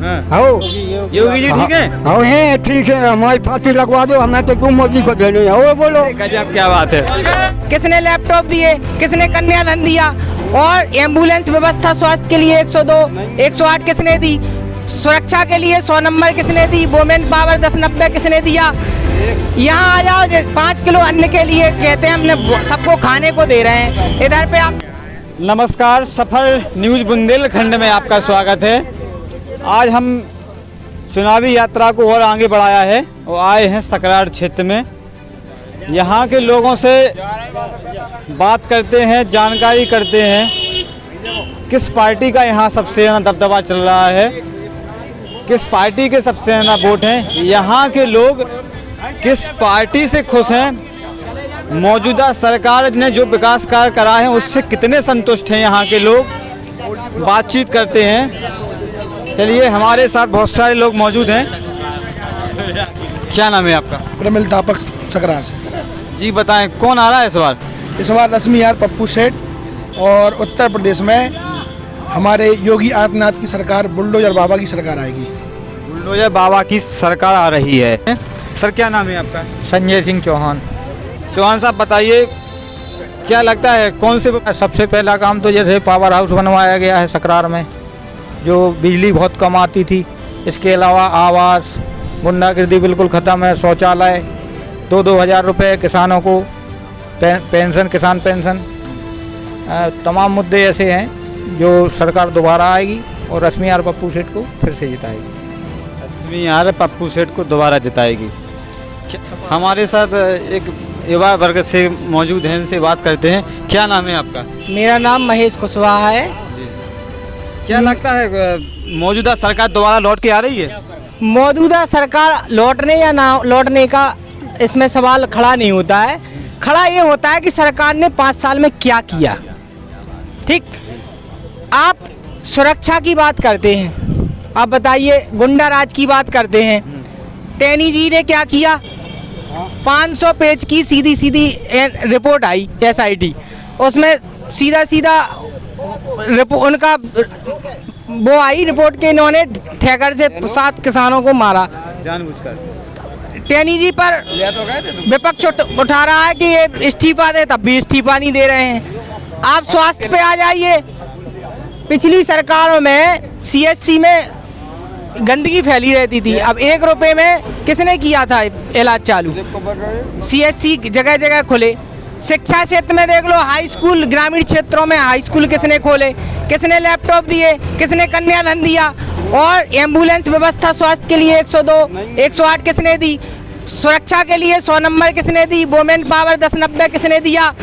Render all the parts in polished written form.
हो योगी जी ठीक है? हो है, ठीक है, हमारी फांसी लगवा दो, हमें तो तुम मोदी को देने हो बोलो। गजब, क्या बात है। किसने लैपटॉप दिए, किसने कन्यादान दिया, और एम्बुलेंस व्यवस्था स्वास्थ्य के लिए 102, 108 किसने दी, सुरक्षा के लिए 100 नंबर किसने दी, वोमेन पावर 1090 किसने दिया। यहाँ आ जाओ, 5 किलो अन्न के लिए कहते हैं हमने सबको खाने को दे रहे हैं। इधर पे आप नमस्कार, सफल न्यूज़ बुंदेलखंड में आपका स्वागत है। आज हम चुनावी यात्रा को और आगे बढ़ाया है और आए हैं सकरार क्षेत्र में। यहाँ के लोगों से बात करते हैं, जानकारी करते हैं किस पार्टी का यहाँ सबसे ज़्यादा दबदबा चल रहा है, किस पार्टी के सबसे ज़्यादा वोट हैं, यहाँ के लोग किस पार्टी से खुश हैं, मौजूदा सरकार ने जो विकास कार्य करा है उससे कितने संतुष्ट हैं यहाँ के लोग, बातचीत करते हैं। चलिए, हमारे साथ बहुत सारे लोग मौजूद हैं। क्या नाम है आपका? प्रमिल तापक सकरार से। जी बताएं, कौन आ रहा है इस बार? इस बार रश्मि यार पप्पू सेठ, और उत्तर प्रदेश में हमारे योगी आदित्यनाथ की सरकार, बुलडोजर बाबा की सरकार आएगी। बुलडोजर बाबा की सरकार आ रही है। सर, क्या नाम है आपका? संजय सिंह चौहान। चौहान साहब बताइए, क्या लगता है कौन से? सबसे पहला काम तो जैसे पावर हाउस बनवाया गया है सकरार में, जो बिजली बहुत कम आती थी। इसके अलावा आवास, गुंडागर्दी बिल्कुल ख़त्म है, शौचालय, 2-2 हज़ार रुपये किसानों को, पेंशन, किसान पेंशन, तमाम मुद्दे ऐसे हैं जो सरकार दोबारा आएगी और रश्मि यार पप्पू सेठ को फिर से जिताएगी। रश्मि यार पप्पू सेठ को दोबारा जिताएगी। हमारे साथ एक युवा वर्ग से मौजूद हैं, इनसे बात करते हैं। क्या नाम है आपका? मेरा नाम महेश कुशवाहा है। क्या लगता है मौजूदा सरकार दोबारा लौट के आ रही है? मौजूदा सरकार लौटने या ना लौटने का इसमें सवाल खड़ा नहीं होता है। खड़ा ये होता है कि सरकार ने 5 साल में क्या किया। ठीक, आप सुरक्षा की बात करते हैं, आप बताइए, गुंडा राज की बात करते हैं। टैनी जी ने क्या किया? 500 पेज की सीधी रिपोर्ट आई SIT, उसमें सीधा उनका वो आई रिपोर्ट के, इन्होंने ठेकर से 7 किसानों को मारा जानबूझकर। टैनी जी पर विपक्ष उठा रहा है कि ये इस्तीफा दे, तब भी इस्तीफा नहीं दे रहे हैं। आप स्वास्थ्य पे आ जाइए। पिछली सरकारों में CHC में गंदगी फैली रहती थी, अब 1 रुपये में किसने किया था इलाज चालू? CHC जगह जगह खुले। शिक्षा क्षेत्र में देख लो, हाई स्कूल, ग्रामीण क्षेत्रों में हाई स्कूल किसने खोले, किसने लैपटॉप दिए, किसने कन्यादान दिया, और एम्बुलेंस व्यवस्था स्वास्थ्य के लिए 102, 108 किसने दी, सुरक्षा के लिए 100 नंबर किसने दी, वोमेन पावर 1090 किसने दिया।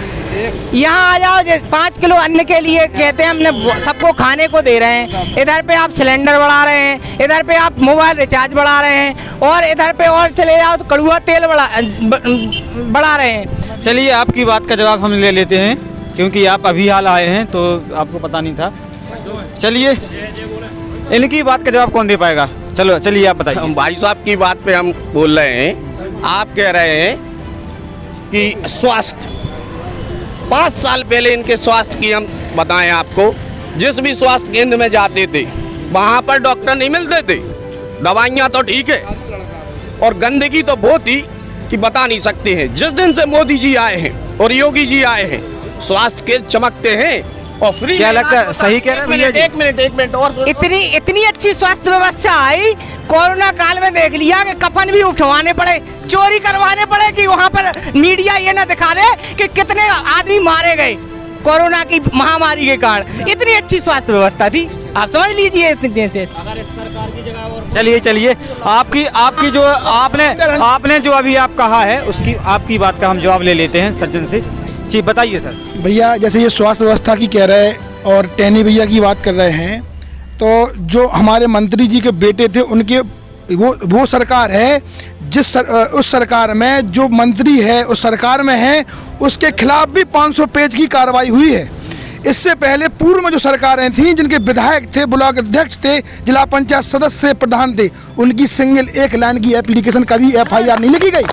यहाँ आ जाओ, 5 किलो अन्न के लिए कहते हैं हमने सबको खाने को दे रहे हैं। इधर पे आप सिलेंडर बढ़ा रहे हैं, इधर पे आप मोबाइल रिचार्ज बढ़ा रहे हैं, और इधर पे और चले जाओ तो कड़ुआ तेल बढ़ा रहे हैं। चलिए, आपकी बात का जवाब हम ले लेते हैं, क्योंकि आप अभी हाल आए हैं तो आपको पता नहीं था। चलिए, इनकी बात का जवाब कौन दे पाएगा? चलिए आप बताइए। हम भाई साहब की बात पे हम बोल रहे हैं। आप कह रहे हैं कि स्वास्थ्य, 5 साल पहले इनके स्वास्थ्य की हम बताएं आपको, जिस भी स्वास्थ्य केंद्र में जाते थे वहाँ पर डॉक्टर नहीं मिलते थे, दवाइयाँ तो ठीक है, और गंदगी तो बहुत ही कि बता नहीं सकते हैं। जिस दिन से मोदी जी आए हैं और योगी जी आए हैं, स्वास्थ्य केंद्र चमकते हैं और फ्री। क्या लगता है, सही कह रहे हैं भैया जी? एक मिनट और इतनी अच्छी स्वास्थ्य व्यवस्था आई, कोरोना काल में देख लिया कि कफन भी उठवाने पड़े, चोरी करवाने पड़े, कि वहाँ पर मीडिया ये ना दिखा दे कि कितने आदमी मारे गए कोरोना की महामारी के कारण। इतनी अच्छी स्वास्थ्य व्यवस्था थी, आप समझ लीजिए। इतने से अगर इस सरकार की जगह और चलिए, आपकी जो आपने जो अभी आप कहा है, उसकी आपकी बात का हम जवाब ले लेते हैं सज्जन से। जी बताइए सर। भैया, जैसे ये स्वास्थ्य व्यवस्था की कह रहे और टैनी भैया की बात कर रहे हैं, तो जो हमारे मंत्री जी के बेटे थे, उनके वो सरकार है उस सरकार में जो मंत्री है उस सरकार में है, उसके खिलाफ भी 500 पेज की कार्रवाई हुई है। इससे पहले पूर्व में जो सरकारें थीं, जिनके विधायक थे, ब्लॉक अध्यक्ष थे, जिला पंचायत सदस्य, प्रधान थे, उनकी सिंगल 1 लाइन की एप्लीकेशन कभी FIR नहीं लिखी गई।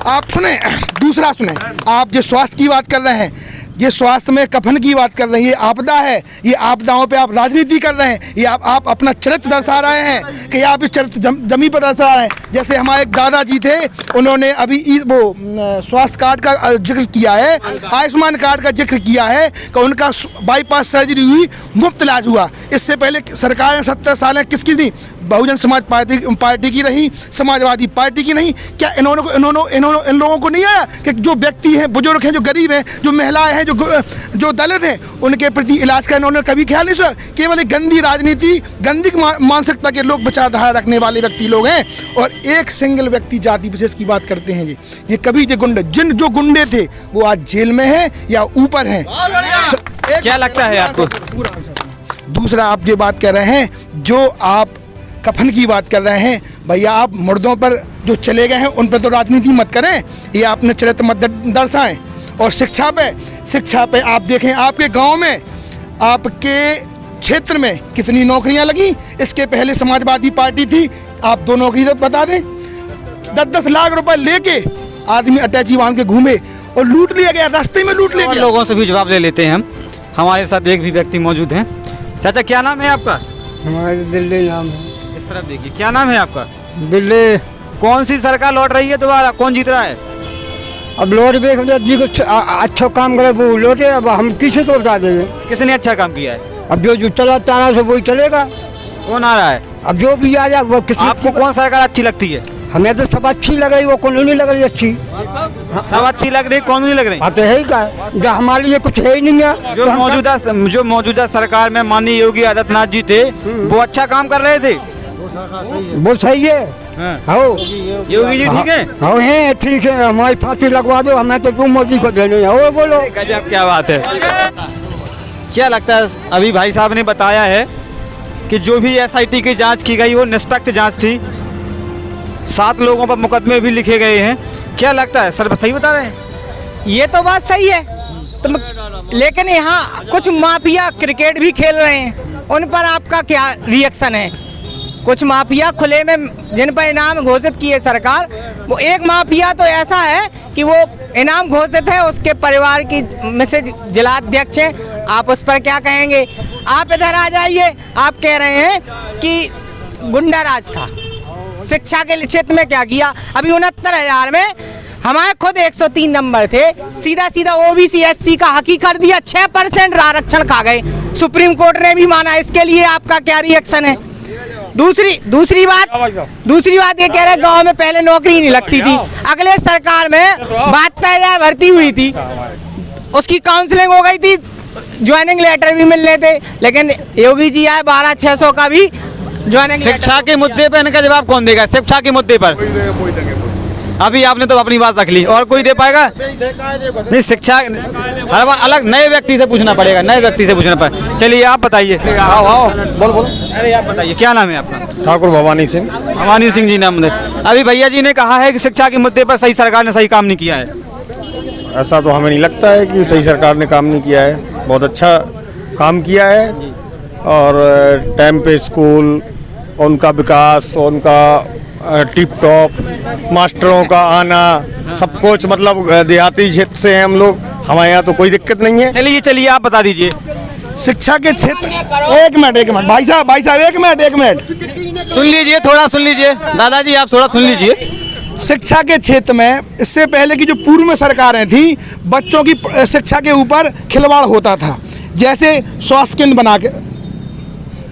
आप सुने, दूसरा सुने, आप जो स्वास्थ्य की बात कर रहे हैं, ये स्वास्थ्य में कफन की बात कर रहे हैं, ये आपदा है, ये आपदाओं पे आप राजनीति कर रहे हैं, ये आप अपना चरित्र दर्शा रहे हैं कि आप इस चरित्र जमी पर दर्शा रहे हैं। जैसे हमारे एक दादाजी थे, उन्होंने अभी वो स्वास्थ्य कार्ड का जिक्र किया है, आयुष्मान कार्ड का जिक्र किया है कि उनका बाईपास सर्जरी हुई, मुफ्त इलाज हुआ। इससे पहले सरकार 70 साल किसकी थी? बहुजन समाज पार्टी की रही, समाजवादी पार्टी की नहीं। क्या इन लोगों को नहीं आया कि जो व्यक्ति हैं, बुजुर्ग हैं, जो गरीब हैं, जो महिलाएं हैं, जो दलित हैं, उनके प्रति इलाज का इन्होंने कभी ख्याल नहीं सोचा? केवल एक गंदी राजनीति, गंदी मानसिकता के लोग विचारधारा रखने वाले व्यक्ति लोग हैं और एक सिंगल व्यक्ति जाति विशेष की बात करते हैं। ये कभी जो गुंडे, जो गुंडे थे वो आज जेल में हैं या ऊपर हैं। क्या लगता है आपको? दूसरा, आप ये बात कर रहे हैं, जो आप कफन की बात कर रहे हैं, भैया आप मुर्दों पर जो चले गए हैं उन पर तो राजनीति मत करें, ये आपने चरित्र मत दर्शाएं। और शिक्षा पे आप देखें, आपके गांव में, आपके क्षेत्र में कितनी नौकरियां लगी। इसके पहले समाजवादी पार्टी थी, आप 2 नौकरी बता दें। 10-10 लाख रुपए लेके आदमी अटैची बांध के घूमे और लूट लिया गया, रास्ते में लूट लिया गया। लोगों से भी जवाब ले लेते हैं हम। हमारे साथ एक भी व्यक्ति मौजूद हैं। चाचा, क्या नाम है आपका? हमारे दिल्ली नाम है। इस तरफ देखिए, क्या नाम है आपका? दिल्ली। कौन सी सरकार लौट रही है दोबारा? कौन जीत रहा है? अब लौट भी जी कुछ अच्छा काम करे वो लौटे, अब हम किसी को बता देंगे। किसने अच्छा काम किया है? अब जो चलाता है वही चलेगा। कौन आ रहा है? अब जो भी आ जाए वो किसी। आपको कौन सरकार अच्छी लगती है? हमें तो सब अच्छी लग रही, वो कौन नहीं लग रही अच्छी। सब अच्छी लग रही, कौन नहीं लग रही? आते है ही का, जो हमारे लिए कुछ है ही नहीं है। जो मौजूदा सरकार में माननीय योगी आदित्यनाथ जी थे, वो अच्छा काम कर रहे थे। वो सही है। हाँ, योगी जी ठीक है? हाँ है, ठीक है। हमारी फांसी लगवा दो, हमें तो तुम मोदी को देने है। बोलो। गजब, क्या बात है। क्या लगता है? अभी भाई साहब ने बताया है कि जो भी SIT की जांच की गई वो निष्पक्ष जांच थी। 7 लोगों पर मुकदमे भी लिखे गए हैं। क्या लगता है सर, सही बता रहे हैं? ये तो बात सही है, लेकिन यहाँ कुछ माफिया क्रिकेट भी खेल रहे हैं, उन पर आपका क्या रिएक्शन है? कुछ माफिया खुले में जिन पर इनाम घोषित किए सरकार, वो एक माफिया तो ऐसा है कि वो इनाम घोषित है, उसके परिवार की मिसेज जिलाध्यक्ष है। आप उस पर क्या कहेंगे? आप इधर आ जाइए। आप कह रहे हैं कि गुंडा राज था। शिक्षा के क्षेत्र में क्या किया? अभी 69,000 में हमारे खुद 103 नंबर थे, सीधा OBC SC का हकी कर दिया, 6% आरक्षण खा गए। सुप्रीम कोर्ट ने भी माना। इसके लिए आपका क्या रिएक्शन है? दूसरी बात ये कह रहे गांव में पहले नौकरी नहीं लगती थी। अगले सरकार में 72,000 भर्ती हुई थी, उसकी काउंसलिंग हो गई थी, ज्वाइनिंग लेटर भी मिल रहे थे, लेकिन योगी जी आए 12,600 का भी ज्वाइनिंग। शिक्षा के मुद्दे पर इनका जवाब कौन देगा? शिक्षा के मुद्दे पर अभी आपने तो अपनी बात रख ली, और कोई दे पाएगा? नहीं, शिक्षा हर बार अलग नए व्यक्ति से पूछना पड़ेगा, नए व्यक्ति से पूछना पड़ेगा। चलिए आप बताइए। आओ बोलो। अरे आप बताइए, क्या नाम है आपका? ठाकुर भवानी सिंह। भवानी सिंह जी नाम है। अभी भैया जी ने कहा है कि शिक्षा के मुद्दे पर सही सरकार ने सही काम नहीं किया है। ऐसा तो हमें नहीं लगता है कि सही सरकार ने काम नहीं किया है। बहुत अच्छा काम किया है, और टाइम पे स्कूल, उनका विकास, उनका टिप टॉप, मास्टरों का आना, सब कुछ, मतलब देहाती क्षेत्र से हैं हम लोग, हमारे यहाँ तो कोई दिक्कत नहीं है। चलिए आप बता दीजिए। शिक्षा के क्षेत्र, एक मिनट भाई साहब एक मिनट सुन लीजिए, थोड़ा सुन लीजिए दादाजी, आप थोड़ा सुन लीजिए। शिक्षा के क्षेत्र में इससे पहले की जो पूर्व में सरकारें थी, बच्चों की शिक्षा के ऊपर खिलवाड़ होता था। जैसे स्वास्थ्य केंद्र बना के,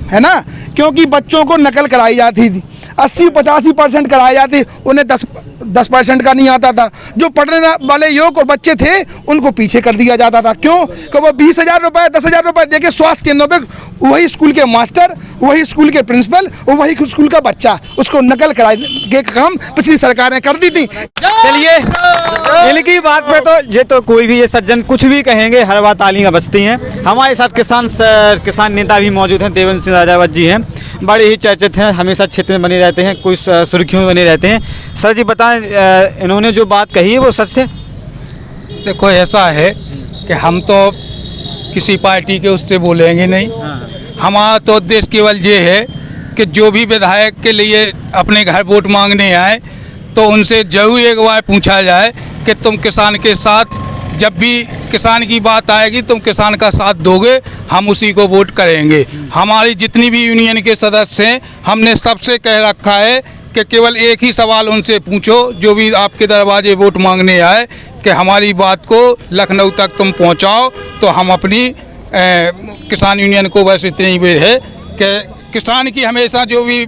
है ना, क्योंकि बच्चों को नकल कराई जाती थी, 80-85% कराई जाती, उन्हें 10% का नहीं आता था। जो पढ़ने वाले युवक और बच्चे थे उनको पीछे कर दिया जाता था। क्यों? कि वो 20,000 रुपये 10,000 रुपये दे के स्वास्थ्य केंद्रों पे वही स्कूल के मास्टर, वही स्कूल के प्रिंसिपल और वही स्कूल का बच्चा, उसको नकल कराने के काम पिछली सरकारें कर दी थी। चलिए, इनकी बात पे तो ये तो कोई भी ये सज्जन कुछ भी कहेंगे, हर बात तालियां बजती हैं। हमारे साथ किसान नेता भी मौजूद हैं, देवेंद्र सिंह राजावत जी हैं, बड़े ही चर्चित हैं, हमेशा क्षेत्र में बने रहते हैं, कोई सुर्खियों में बने रहते हैं। सर जी बताएं, इन्होंने जो बात कही है वो सच है? देखो, ऐसा है कि हम तो किसी पार्टी के उससे बोलेंगे नहीं। हमारा तो उद्देश्य केवल ये है कि जो भी विधायक के लिए अपने घर वोट मांगने आए तो उनसे जरूर एक बार पूछा जाए कि तुम किसान के साथ जब भी किसान की बात आएगी तुम किसान का साथ दोगे, हम उसी को वोट करेंगे। हमारी जितनी भी यूनियन के सदस्य हैं, हमने सबसे कह रखा है कि केवल एक ही सवाल उनसे पूछो जो भी आपके दरवाजे वोट मांगने आए, कि हमारी बात को लखनऊ तक तुम पहुंचाओ, तो हम अपनी किसान यूनियन को बस इतनी ही है कि किसान की हमेशा जो भी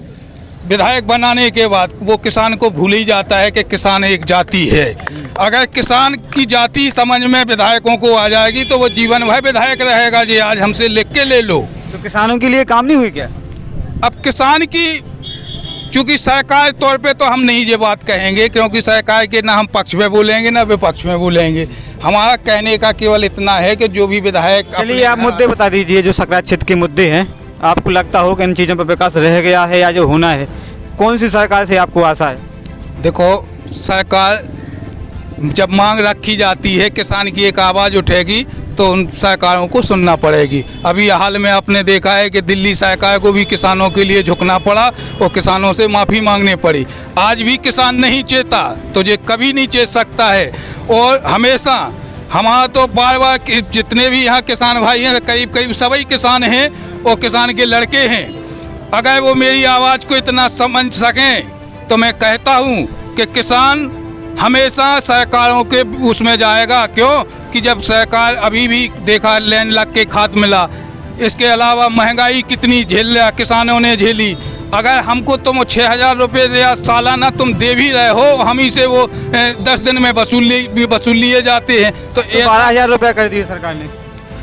विधायक बनाने के बाद वो किसान को भूल ही जाता है कि किसान एक जाति है। अगर किसान की जाति समझ में विधायकों को आ जाएगी तो वो जीवन भर विधायक रहेगा। जी आज हमसे लिख के ले लो। तो किसानों के लिए काम नहीं हुई क्या? अब किसान की चूँकि सरकार तौर पे तो हम नहीं ये बात कहेंगे, क्योंकि सरकार के ना हम पक्ष में बोलेंगे ना विपक्ष में बोलेंगे। हमारा कहने का केवल इतना है कि जो भी विधायक। चलिए आप मुद्दे बता दीजिए जो सकरार क्षेत्र के मुद्दे हैं, आपको लगता हो कि इन चीज़ों पर विकास रह गया है या जो होना है, कौन सी सरकार से आपको आशा है? देखो, सरकार जब मांग रखी जाती है, किसान की एक आवाज़ उठेगी तो उन सरकारों को सुनना पड़ेगी। अभी हाल में आपने देखा है कि दिल्ली सरकार को भी किसानों के लिए झुकना पड़ा और किसानों से माफ़ी मांगनी पड़ी। आज भी किसान नहीं चेता तो ये कभी नहीं चेत सकता है। और हमेशा हमारा तो बार बार जितने भी यहाँ किसान भाई हैं, करीब करीब सभी किसान हैं और किसान के लड़के हैं। अगर वो मेरी आवाज़ को इतना समझ सकें तो मैं कहता हूँ कि किसान हमेशा सरकारों के उसमें जाएगा। क्यों कि जब सरकार अभी भी देखा लेन लग के खाद मिला, इसके अलावा महंगाई कितनी किसानों ने झेली। अगर हमको तुम 6,000 रुपये या सालाना तुम दे भी रहे हो, हम ही से वो 10 दिन में वसूल लिए जाते हैं। तो 12,000 रुपये कर दिए सरकार ने,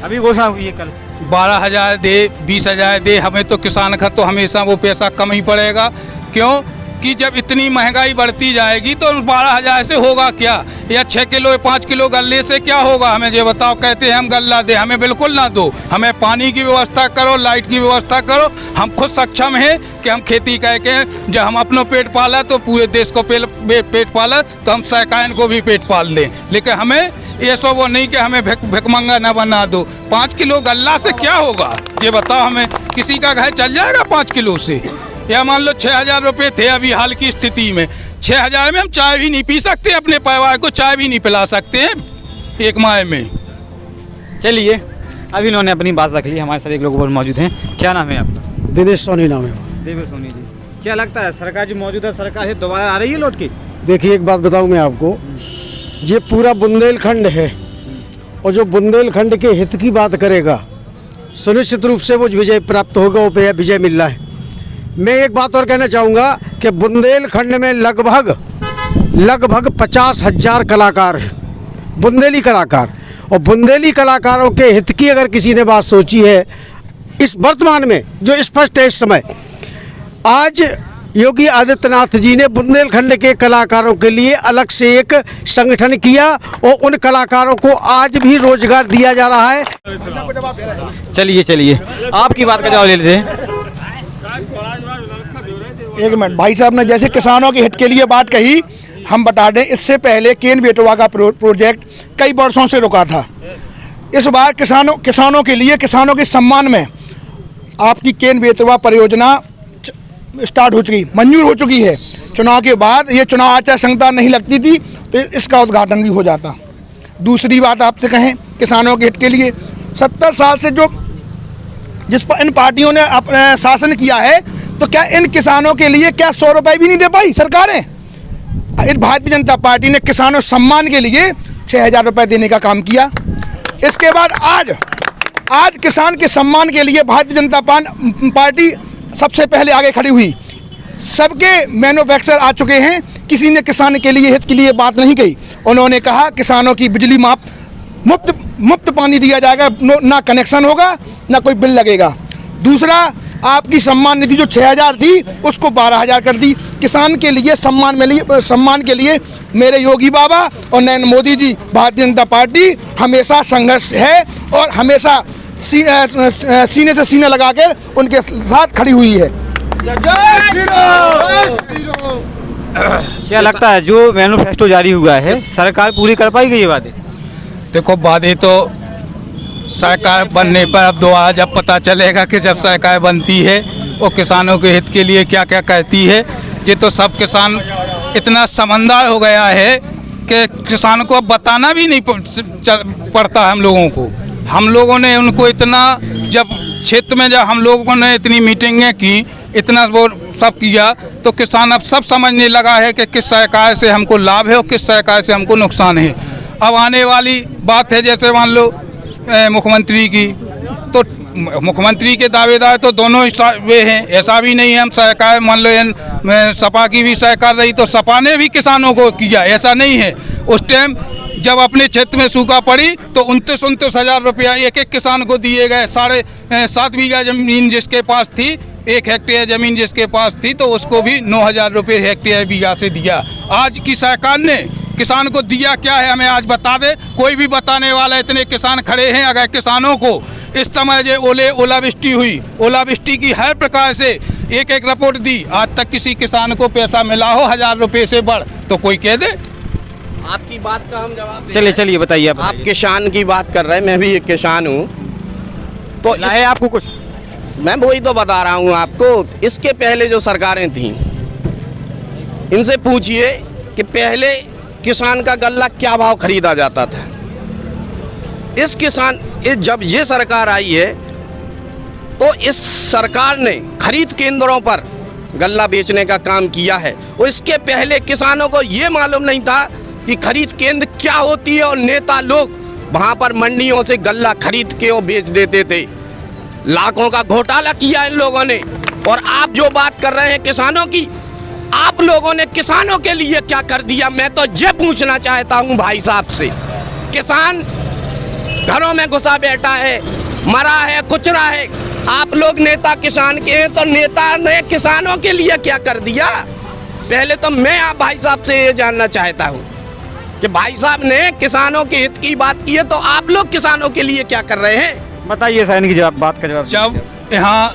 अभी घोषणा हुई है कल। 12,000 दे 20,000 दे, हमें तो किसान का तो हमेशा वो पैसा कम ही पड़ेगा। क्यों कि जब इतनी महंगाई बढ़ती जाएगी तो 12,000 से होगा क्या, या 6 किलो 5 किलो गल्ले से क्या होगा? हमें ये बताओ। कहते हैं हम गल्ला दे, हमें बिल्कुल ना दो, हमें पानी की व्यवस्था करो, लाइट की व्यवस्था करो। हम खुद सक्षम हैं कि हम खेती करके जब हम अपना पेट पाला तो पूरे देश को पेट पाला, तो हम सरकार को भी पेट पाल दें। लेकिन हमें ये सब वो नहीं कि हमें भिकमंगा न बना दो। 5 किलो गल्ला से क्या होगा ये बताओ हमें? किसी का घर चल जाएगा 5 किलो से? या मान लो 6,000 रुपये थे अभी हाल की स्थिति में, 6,000 में हम चाय भी नहीं पी सकते, अपने परिवार को चाय भी नहीं पिला सकते हैं एक माह में। चलिए अभी इन्होंने अपनी बात रख ली। हमारे साथ एक लोग और मौजूद हैं। क्या नाम है आपका? दिनेश सोनी नाम है। देवेश सोनी जी, क्या लगता है सरकार जो मौजूदा सरकार है दोबारा आ रही है लौट के? देखिए, एक बात बताऊं मैं आपको, ये पूरा बुंदेलखंड है और जो बुंदेलखंड के हित की बात करेगा सुनिश्चित रूप से वो विजय प्राप्त होगा, वो विजय मिल रहा है। मैं एक बात और कहना चाहूँगा कि बुंदेलखंड में लगभग 50,000 कलाकार हैं, बुंदेली कलाकार। और बुंदेली कलाकारों के हित की अगर किसी ने बात सोची है इस वर्तमान में जो स्पष्ट है इस समय, आज योगी आदित्यनाथ जी ने बुंदेलखंड के कलाकारों के लिए अलग से एक संगठन किया और उन कलाकारों को आज भी रोजगार दिया जा रहा है। चलिए आपकी बात का जवाब ले लेते हैं। एक मिनट भाई साहब ने जैसे किसानों के हित के लिए बात कही, हम बता दें इससे पहले केन बेटवा का प्रोजेक्ट कई वर्षों से रुका था। इस बार किसानों के लिए, किसानों के सम्मान में आपकी केन बेटवा परियोजना स्टार्ट हो चुकी, मंजूर हो चुकी है। चुनाव के बाद ये चुनाव आचार संहिता नहीं लगती थी तो इसका उद्घाटन भी हो जाता। दूसरी बात आपसे कहें किसानों के हित के लिए, 70 साल से जिस पर इन पार्टियों ने अपना शासन किया है, तो क्या इन किसानों के लिए क्या 100 रुपये भी नहीं दे पाई सरकारें? इस भारतीय जनता पार्टी ने किसानों सम्मान के लिए 6,000 रुपये देने का काम किया। इसके बाद आज किसान के सम्मान के लिए भारतीय जनता पार्टी सबसे पहले आगे खड़ी हुई। सबके मैन्युफैक्चर आ चुके हैं, किसी ने किसान के लिए हित के लिए बात नहीं कही। उन्होंने कहा किसानों की बिजली मुफ्त पानी दिया जाएगा, ना कनेक्शन होगा ना कोई बिल लगेगा। दूसरा, आपकी सम्मान निधि जो 6,000 थी उसको 12,000 कर दी। किसान के लिए सम्मान के लिए मेरे योगी बाबा और नरेंद्र मोदी जी, भारतीय जनता पार्टी हमेशा संघर्ष है और हमेशा सीने से सीने लगाकर उनके साथ खड़ी हुई है। क्या लगता है जो मैनिफेस्टो जारी हुआ है सरकार पूरी कर पाएगी ये वादे? देखो, वादे तो सरकार बनने पर अब दोबारा जब पता चलेगा कि जब सरकार बनती है और किसानों के हित के लिए क्या क्या कहती है। ये तो सब किसान इतना समझदार हो गया है कि किसान को अब बताना भी नहीं पड़ता हम लोगों को। हम लोगों ने उनको इतना, जब क्षेत्र में जब हम लोगों ने इतनी मीटिंगें की, इतना वो सब किया, तो किसान अब सब समझने लगा है कि किस सरकार से हमको लाभ है और किस सरकार से हमको नुकसान है। अब आने वाली बात है, जैसे मान लो मुख्यमंत्री की, तो मुख्यमंत्री के दावेदार तो दोनों वे हैं। ऐसा भी नहीं है हम सरकार, मान लो सपा की भी सरकार रही तो सपा ने भी किसानों को किया, ऐसा नहीं है। उस टाइम जब अपने क्षेत्र में सूखा पड़ी तो 29 हज़ार रुपया एक एक किसान को दिए गए। 7.5 बीघा जमीन जिसके पास थी, 1 हेक्टेयर जमीन जिसके पास थी, तो उसको भी 9,000 रुपये हेक्टेयर बीघा से दिया। आज की सरकार ने किसान को दिया क्या है, हमें आज बता दे। कोई भी बताने वाला, इतने किसान खड़े हैं। अगर किसानों को इस समय जो ओलावृष्टि हुई, ओलावृष्टि की हर प्रकार से एक रिपोर्ट दी, आज तक किसी किसान को पैसा मिला हो 1,000 रुपये से बढ़, तो कोई कह दे। आपकी बात का हम जवाब चलिए बताइए आप किसान की बात कर रहे हैं, मैं भी एक किसान हूँ, तो है आपको कुछ? मैं वही तो बता रहा हूँ आपको। इसके पहले जो सरकारें थीं, इनसे पूछिए कि पहले किसान का गल्ला क्या भाव खरीदा जाता था। जब ये सरकार आई है तो इस सरकार ने खरीद केंद्रों पर गल्ला बेचने का काम किया है, और इसके पहले किसानों को ये मालूम नहीं था कि खरीद केंद्र क्या होती है, और नेता लोग वहाँ पर मंडियों से गल्ला खरीद के वो बेच देते थे। लाखों का घोटाला किया इन लोगों ने। और आप जो बात कर रहे हैं किसानों की, आप लोगों ने किसानों के लिए क्या कर दिया, मैं तो ये पूछना चाहता हूँ भाई साहब से। किसान घरों में घुसा बैठा है, मरा है, कुचरा है। आप लोग नेता किसान के हैं, तो नेता ने किसानों के लिए क्या कर दिया? पहले तो मैं आप भाई साहब से ये जानना चाहता हूँ कि भाई साहब ने किसानों के हित की बात की है, तो आप लोग किसानों के लिए क्या कर रहे हैं? बताइए सर, इनकी बात का जवाब। जब यहाँ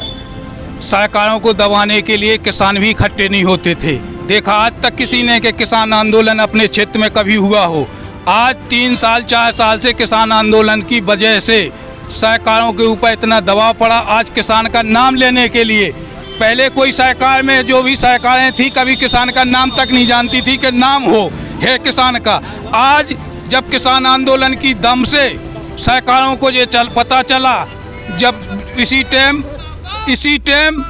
सरकारों को दबाने के लिए किसान भी इकट्ठे नहीं होते थे। देखा आज तक किसी ने कि किसान आंदोलन अपने क्षेत्र में कभी हुआ हो। आज 3 साल 4 साल से किसान आंदोलन की वजह से सरकारों के ऊपर इतना दबाव पड़ा। आज किसान का नाम लेने के लिए, पहले कोई सरकार में जो भी सरकारें थी, कभी किसान का नाम तक नहीं जानती थी कि नाम हो है किसान का। आज जब किसान आंदोलन की दम से सरकारों को ये पता चला, जब इसी टाइम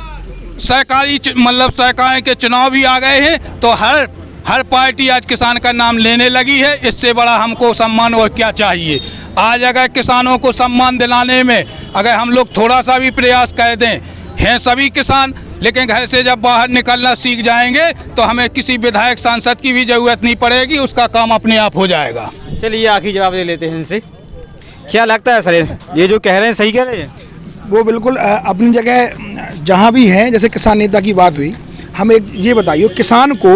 सरकारी मतलब सरकार के चुनाव भी आ गए हैं, तो हर पार्टी आज किसान का नाम लेने लगी है। इससे बड़ा हमको सम्मान और क्या चाहिए। आज अगर किसानों को सम्मान दिलाने में अगर हम लोग थोड़ा सा भी प्रयास कर दें, हैं सभी किसान, लेकिन घर से जब बाहर निकलना सीख जाएंगे तो हमें किसी विधायक सांसद की भी ज़रूरत नहीं पड़ेगी, उसका काम अपने आप हो जाएगा। चलिए आखिरी जवाब ले लेते हैं इनसे। क्या लगता है सर, ये जो कह रहे हैं सही कह रहे हैं? वो बिल्कुल अपनी जगह जहाँ भी है। जैसे किसान नेता की बात हुई, हम एक ये बताइए, किसान को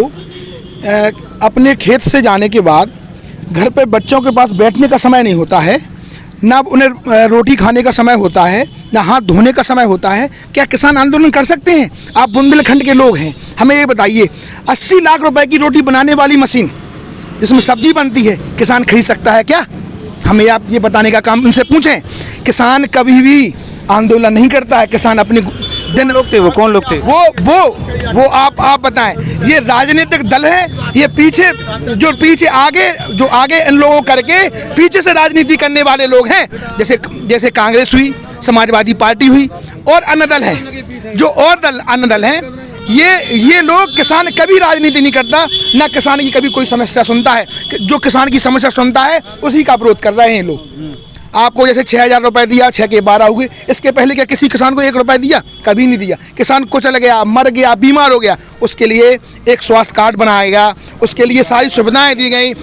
अपने खेत से जाने के बाद घर पे बच्चों के पास बैठने का समय नहीं होता है, ना उन्हें रोटी खाने का समय होता है, ना हाथ धोने का समय होता है। क्या किसान आंदोलन कर सकते हैं? आप बुंदेलखंड के लोग हैं, हमें ये बताइए, 80 लाख रुपए की रोटी बनाने वाली मशीन जिसमें सब्जी बनती है, किसान खरीद सकता है क्या? हमें आप ये बताने का काम उनसे पूछें। किसान कभी भी आंदोलन नहीं करता है। किसान अपने दिन लोग थे, वो कौन लोग थे? वो आप बताएं। ये राजनीतिक दल है, ये पीछे आगे इन लोगों करके पीछे से राजनीति करने वाले लोग हैं। जैसे कांग्रेस हुई, समाजवादी पार्टी हुई, और अन्य दल है, जो और दल अन्य दल हैं। ये लोग, किसान कभी राजनीति नहीं करता, ना किसान की कभी कोई समस्या सुनता है। जो किसान की समस्या सुनता है उसी का विरोध कर रहे हैं लोग। आपको जैसे 6,000 रुपये दिया, 6 के 12 हुए। इसके पहले क्या किसी किसान को 1 रुपया दिया? कभी नहीं दिया। किसान को चल गया, मर गया, बीमार हो गया, उसके लिए एक स्वास्थ्य कार्ड बनाया गया, उसके लिए सारी सुविधाएं दी गई।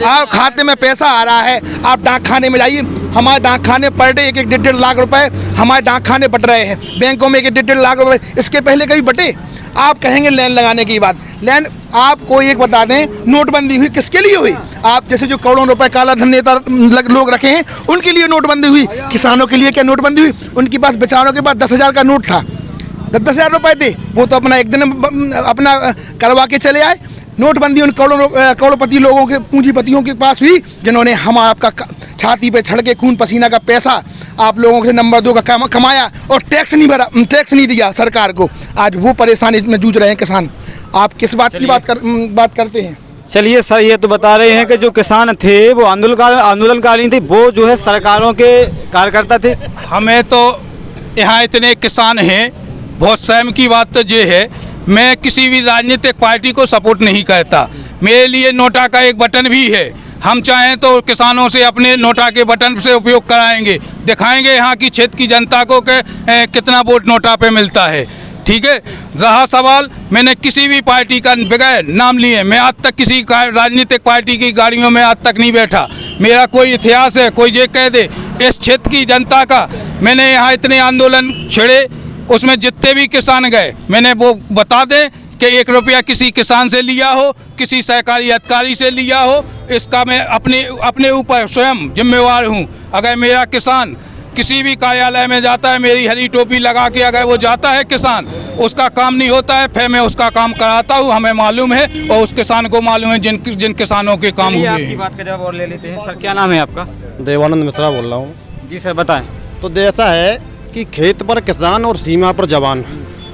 आप खाते में पैसा आ रहा है। आप डाक खाने में जाइए, हमारे डाक खाने पर डे 1-1.5 लाख रुपए हमारे डाक खाने बट रहे हैं। बैंकों में 1-1.5 लाख रुपए इसके पहले कभी बटे? आप कहेंगे लाइन लगाने की बात। लाइन आपको एक बता दें, नोटबंदी हुई किसके लिए हुई? आप जैसे जो करोड़ों रुपए काला धन नेता लोग रखे हैं, उनके लिए नोटबंदी हुई। किसानों के लिए क्या नोटबंदी हुई? उनके पास बेचारों के पास 10,000 का नोट था, 10,000 रुपए थे, वो तो अपना एक दिन अपना करवा के चले आए। नोटबंदी उन करोड़पति लोगों के, पूंजीपतियों के पास हुई, जिन्होंने हम आपका छाती पे छड़ के खून पसीना का पैसा आप लोगों से नंबर 2 का कमाया, और टैक्स नहीं दिया सरकार को। आज वो परेशानी में जूझ रहे हैं किसान। आप किस बात की बात करते हैं? चलिए सर, ये तो बता रहे हैं कि जो किसान थे वो आंदोलनकारी थे, वो जो है सरकारों के कार्यकर्ता थे। हमें तो यहाँ इतने किसान हैं, बहुत शर्म की बात तो ये है, मैं किसी भी राजनीतिक पार्टी को सपोर्ट नहीं करता। मेरे लिए नोटा का एक बटन भी है, हम चाहें तो किसानों से अपने नोटा के बटन से उपयोग कराएंगे, दिखाएंगे यहाँ की क्षेत्र की जनता को कि कितना वोट नोटा पे मिलता है। ठीक है, रहा सवाल, मैंने किसी भी पार्टी का बगैर नाम लिए मैं आज तक किसी राजनीतिक पार्टी की गाड़ियों में आज तक नहीं बैठा। मेरा कोई इतिहास है, कोई ये कह दे इस क्षेत्र की जनता का, मैंने यहाँ इतने आंदोलन छेड़े, उसमें जितने भी किसान गए मैंने वो बता दें कि 1 रुपया किसी किसान से लिया हो, किसी सहकारी अधिकारी से लिया हो, इसका मैं अपने ऊपर स्वयं जिम्मेवार हूँ। अगर मेरा किसान किसी भी कार्यालय में जाता है, मेरी हरी टोपी लगा के अगर वो जाता है किसान, उसका काम नहीं होता है, फिर मैं उसका काम कराता हूँ, हमें मालूम है और उस किसान को मालूम है जिन किसानों के काम हुए आपकी हैं। बात का जवाब और ले लेते हैं। सर, क्या नाम है आपका? देवानंद मिश्रा बोल रहा हूँ। जी सर, बताएं। तो ऐसा है कि खेत पर किसान और सीमा पर जवान,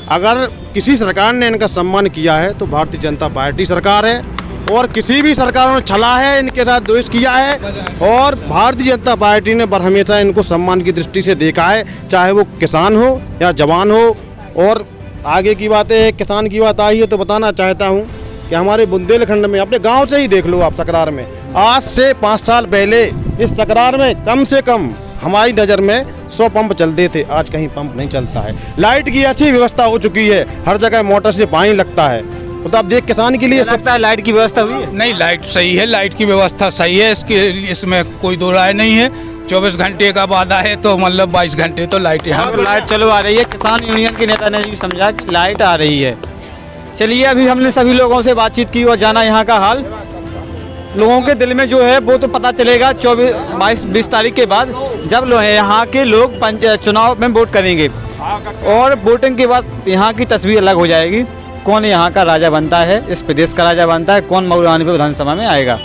अगर किसी सरकार ने इनका सम्मान किया है तो भारतीय जनता पार्टी सरकार है, और किसी भी सरकारों ने छला है, इनके साथ द्वेष किया है, और भारतीय जनता पार्टी ने हमेशा इनको सम्मान की दृष्टि से देखा है, चाहे वो किसान हो या जवान हो। और आगे की बातें, किसान की बात आई है तो बताना चाहता हूँ कि हमारे बुंदेलखंड में, अपने गांव से ही देख लो आप, सकरार में आज से 5 साल पहले इस सकरार में कम से कम हमारी नज़र में 100 पंप चलते थे, आज कहीं पंप नहीं चलता है। लाइट की अच्छी व्यवस्था हो चुकी है, हर जगह मोटर से पानी लगता है, तो आप देख किसान के लिए लगता है लाइट की व्यवस्था हुई है? नहीं, लाइट सही है, लाइट की व्यवस्था सही है, इसमें कोई दो राय नहीं है। 24 घंटे का वादा है तो मतलब 22 घंटे तो लाइट यहाँ तो लाइट चलो आ रही है। किसान यूनियन के नेता ने भी समझा कि लाइट आ रही है। चलिए, अभी हमने सभी लोगों से बातचीत की और जाना यहाँ का हाल। लोगों के दिल में जो है वो तो पता चलेगा 20 तारीख के बाद, जब यहाँ के लोग चुनाव में वोट करेंगे, और वोटिंग के बाद यहाँ की तस्वीर अलग हो जाएगी। कौन यहाँ का राजा बनता है, इस प्रदेश का राजा बनता है, कौन मऊरानी पे विधानसभा में आएगा।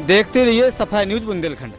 देखते रहिए सफाई न्यूज़ बुंदेलखंड।